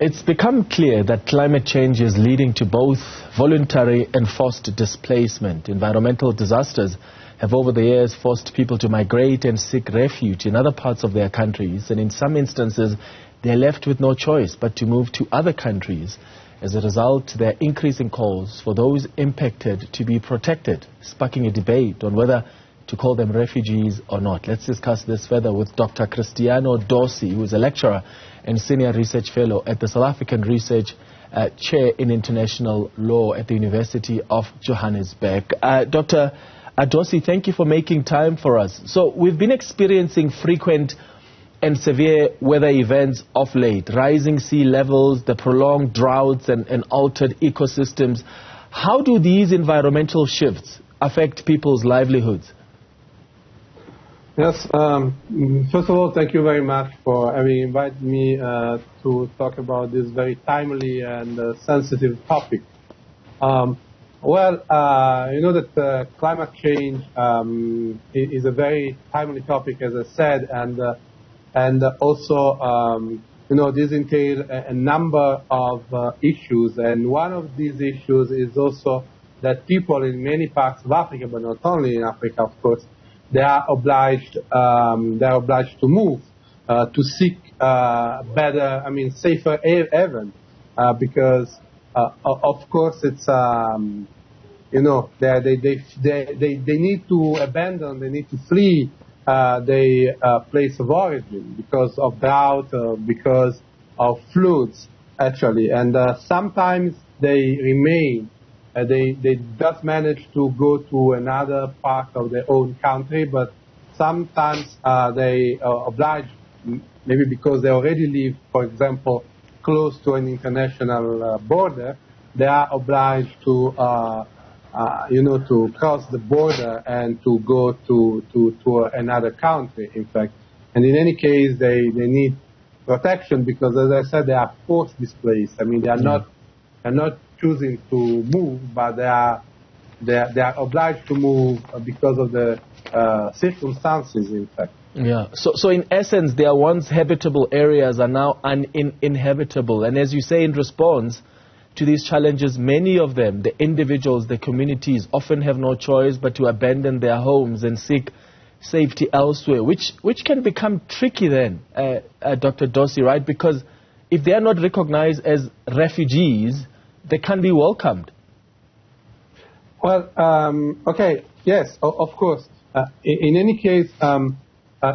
It's become clear that climate change is leading to both voluntary and forced displacement. Environmental disasters have over the years forced people to migrate and seek refuge in other parts of their countries, and in some instances they are left with no choice but to move to other countries. As a result, there are increasing calls for those impacted to be protected, sparking a debate on whether to call them refugees or not. Let's discuss this further with Dr. Cristiano, who is a lecturer and senior research fellow at the South African Research Chair in International Law at the University of Johannesburg. Dr. Dossi, thank you for making time for us. So we've been experiencing frequent and severe weather events of late, rising sea levels, the prolonged droughts and altered ecosystems. How do these environmental shifts affect people's livelihoods? Yes, first of all, thank you very much for having invited me to talk about this very timely and sensitive topic. You know that climate change is a very timely topic, as I said, and also, you know, this entails a number of issues, and one of these issues is also that people in many parts of Africa, but not only in Africa, of course, they are obliged to move to seek better, safer haven, because of course it's you know, they need to abandon, they need to flee their place of origin because of drought, because of floods, actually, and sometimes they remain. They just manage to go to another part of their own country, but sometimes they are obliged, maybe because they already live, for example, close to an international border, they are obliged to, you know, to cross the border and to go to another country, in fact. And in any case, they need protection because, as I said, they are forced displaced. I mean, they are not choosing to move, but they are obliged to move because of the circumstances, in fact. Yeah. So in essence, their once habitable areas are now uninhabitable. And as you say, in response to these challenges, many of them, the individuals, the communities, often have no choice but to abandon their homes and seek safety elsewhere, which can become tricky then, Dr. Dossi, right? Because if they are not recognized as refugees, they can be welcomed. Well, okay, yes, of course. In any case,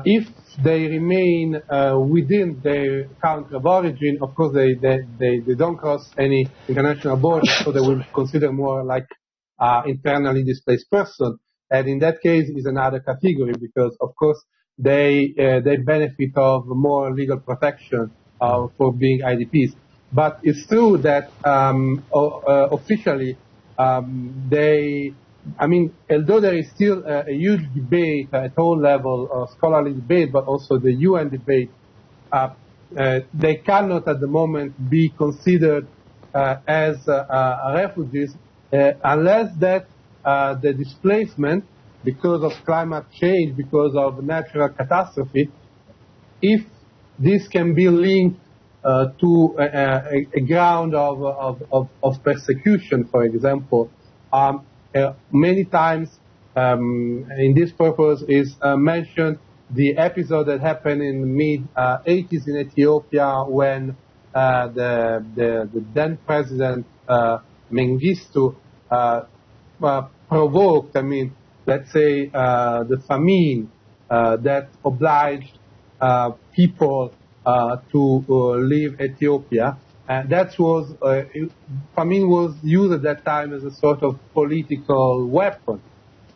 if they remain within their country of origin, of course they don't cross any international border, so they will consider more like internally displaced person. And in that case, is another category because, of course, they benefit of more legal protection for being IDPs. But it's true that officially although there is still a huge debate at all level, scholarly debate, but also the UN debate, they cannot at the moment be considered as refugees unless that the displacement because of climate change, because of natural catastrophe, if this can be linked to a ground of persecution, for example. Many times in this purpose is mentioned the episode that happened in the mid-80s in Ethiopia when the then president Mengistu provoked, let's say, the famine that obliged people to leave Ethiopia. And that was, famine was used at that time as a sort of political weapon.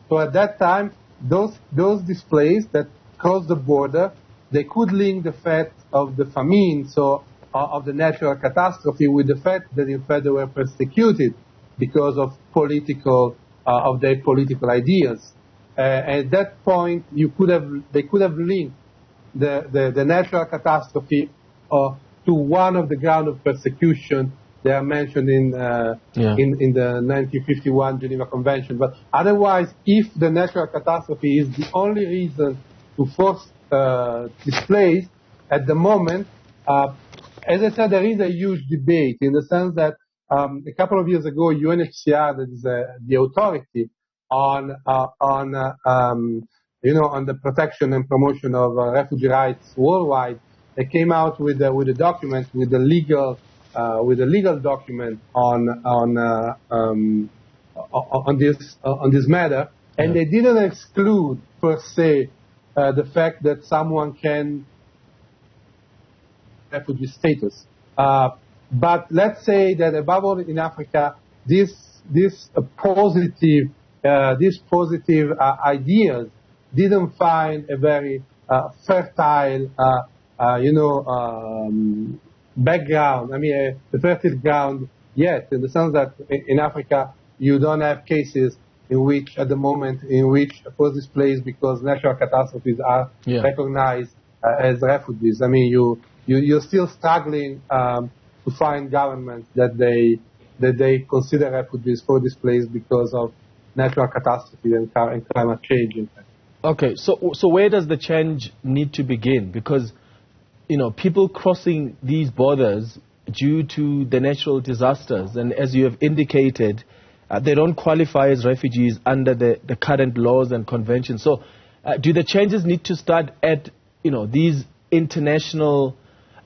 So at that time, those displaced that crossed the border, they could link the fact of the famine, so of the natural catastrophe, with the fact that in fact they were persecuted because of of their political ideas. At that point, they could have linked the natural catastrophe to one of the grounds of persecution they are mentioned in the 1951 Geneva Convention. But otherwise, if the natural catastrophe is the only reason to force displace, at the moment, as I said, there is a huge debate in the sense that a couple of years ago, UNHCR, that is the authority on the protection and promotion of refugee rights worldwide, they came out with a document, with a legal document on this matter, and they didn't exclude per se the fact that someone can refugee status. But let's say that above all in Africa, these positive ideas didn't find a very fertile, background. I mean, a fertile ground yet, in the sense that in Africa you don't have cases in which, at the moment, in which forced displaced because natural catastrophes are recognized as refugees. I mean, you're still struggling to find governments that they consider refugees for displaced because of natural catastrophe and climate change. In fact. Okay, so where does the change need to begin? Because people crossing these borders due to the natural disasters, and as you have indicated, they don't qualify as refugees under the current laws and conventions. So, do the changes need to start at these international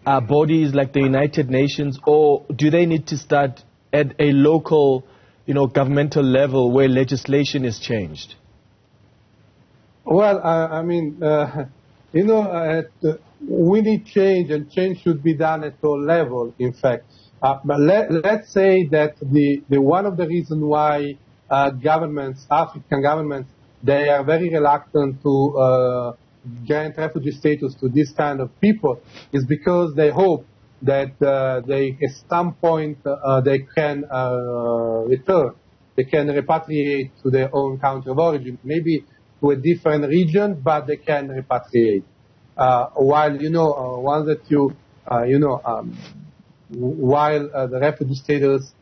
bodies like the United Nations, or do they need to start at a local, governmental level where legislation is changed? Well, we need change, and change should be done at all levels, in fact. But let's say that the one of the reasons why African governments, they are very reluctant to grant refugee status to this kind of people is because they hope that at some point they can return, they can repatriate to their own country of origin, maybe to a different region, but they can repatriate. While once that while the refugee status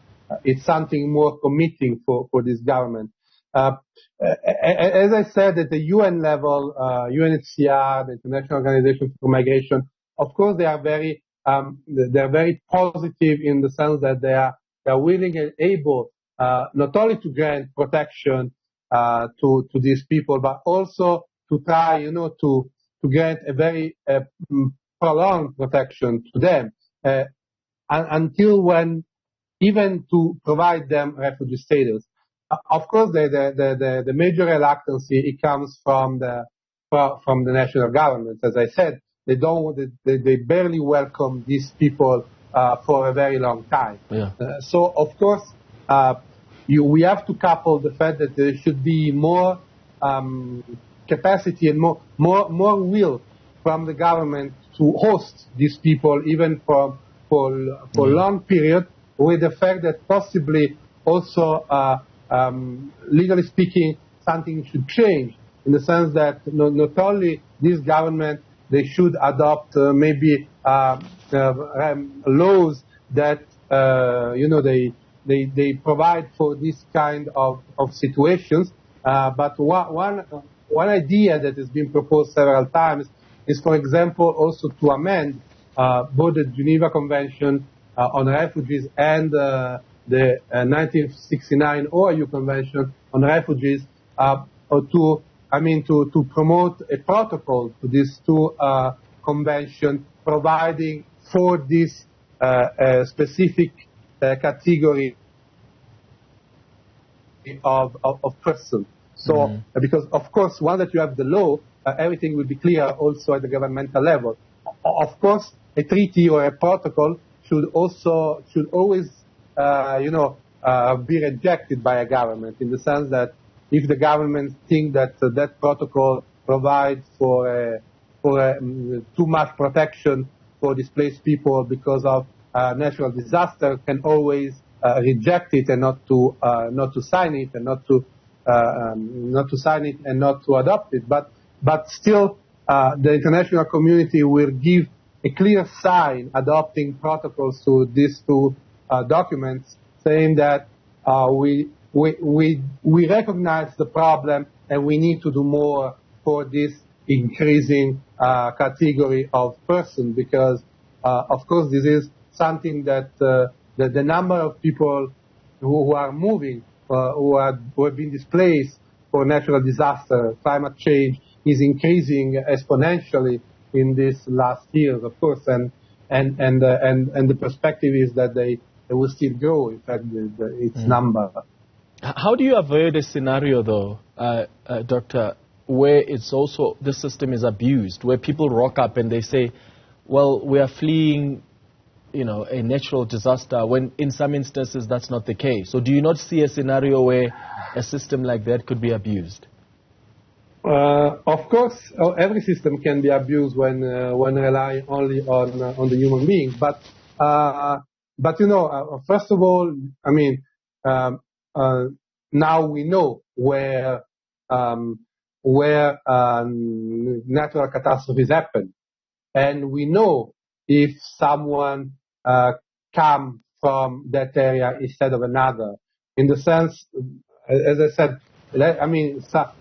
is something more committing for this government. As I said, at the UN level, UNHCR, the International Organization for Migration, of course they are very positive in the sense that they are willing and able not only to grant protection to these people, but also to try to grant a very prolonged protection to them until when even to provide them refugee status. Of course, the major reluctance it comes from the national governments. As I said, they barely welcome these people for a very long time. Yeah. So of course, we have to couple the fact that there should be more capacity and more will from the government to host these people, even for long period, with the fact that possibly also, legally speaking, something should change in the sense that not only this government, they should adopt maybe laws that they provide for this kind of situations. But one idea that has been proposed several times is, for example, also to amend both the Geneva Convention on Refugees and the 1969 OIU Convention on Refugees, to promote a protocol to these two conventions, providing for this specific category of person. So, because of course, once that you have the law, everything will be clear also at the governmental level. Of course, a treaty or a protocol should always be rejected by a government, in the sense that if the government think that that protocol provides for too much protection for displaced people because of natural disaster, can always reject it and not to sign it and not to adopt it. But still, the international community will give a clear sign adopting protocols to these two documents, saying that we recognize the problem and we need to do more for this increasing category of person, because of course this is something that the number of people who are moving, who have been displaced for natural disaster, climate change, is increasing exponentially in these last years, of course, and the perspective is that they will still grow, in fact, its number. How do you avoid a scenario, though, Doctor, where it's also, the system is abused, where people rock up and they say, well, we are fleeing, a natural disaster, when in some instances that's not the case? So do you not see a scenario where a system like that could be abused? Of course, every system can be abused when rely only on the human being. But first of all, I mean, now we know where natural catastrophes happen, and we know if someone come from that area instead of another. In the sense, as I said, I mean, a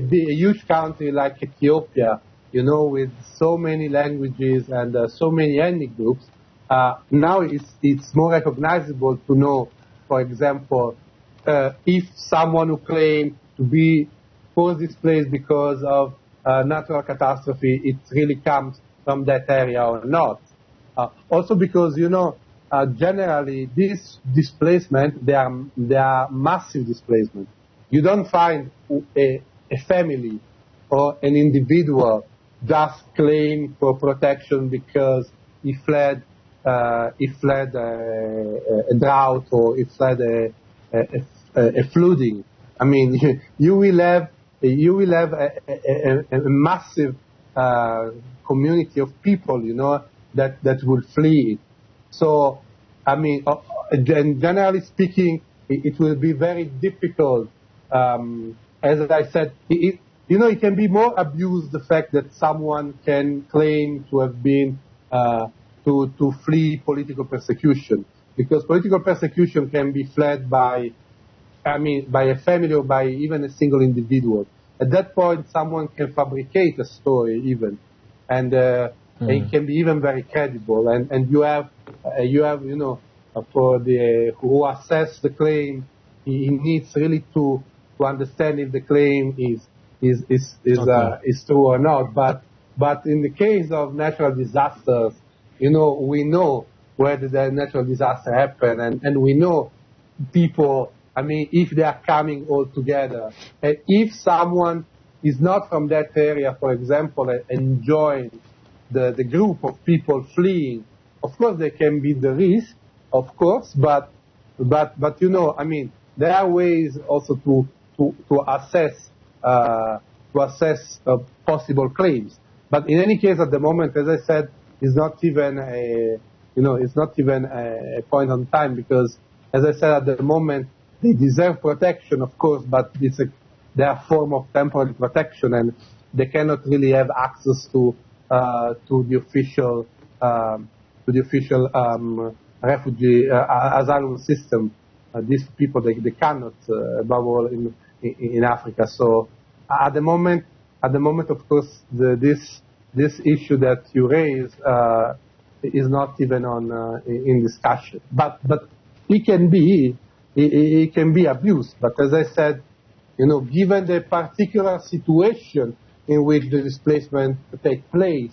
huge country like Ethiopia, with so many languages and so many ethnic groups, now it's more recognizable to know, for example, if someone who claims to be forced displaced because of natural catastrophe, it really comes from that area or not. Also because, generally, this displacement, they are massive displacement. You don't find a family or an individual just claim for protection because he fled a drought or he fled a flooding. I mean, you will have a massive community of people, that will flee. So, I mean, generally speaking, it will be very difficult. As I said, it can be more abused, the fact that someone can claim to have been to flee political persecution, because political persecution can be fled by a family or by even a single individual. At that point, someone can fabricate a story even, and it can be even very credible. And you have for the who assess the claim, he needs really to understand if the claim is true or not. But in the case of natural disasters, we know where the natural disaster happened, and we know people. I mean, if they are coming all together, and if someone is not from that area, for example, and join the group of people fleeing, of course there can be the risk, of course, but I mean, there are ways also to assess possible claims. But in any case, at the moment, as I said, it's not even a point on time, because, as I said, at the moment they deserve protection, of course, but they are a form of temporary protection, and they cannot really have access to the official refugee asylum system. These people, they cannot, above all in Africa. So at the moment, of course, this issue that you raise is not even in discussion. But it can be abused. But as I said, given the particular situation in which the displacement takes place,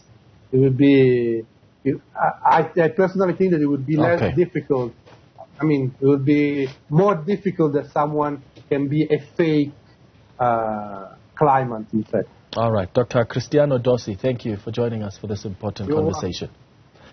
it would be. I personally think that it would be less difficult. I mean, it would be more difficult that someone can be a fake claimant, in fact. All right. Dr. Cristiano Dossi, thank you for joining us for this important conversation.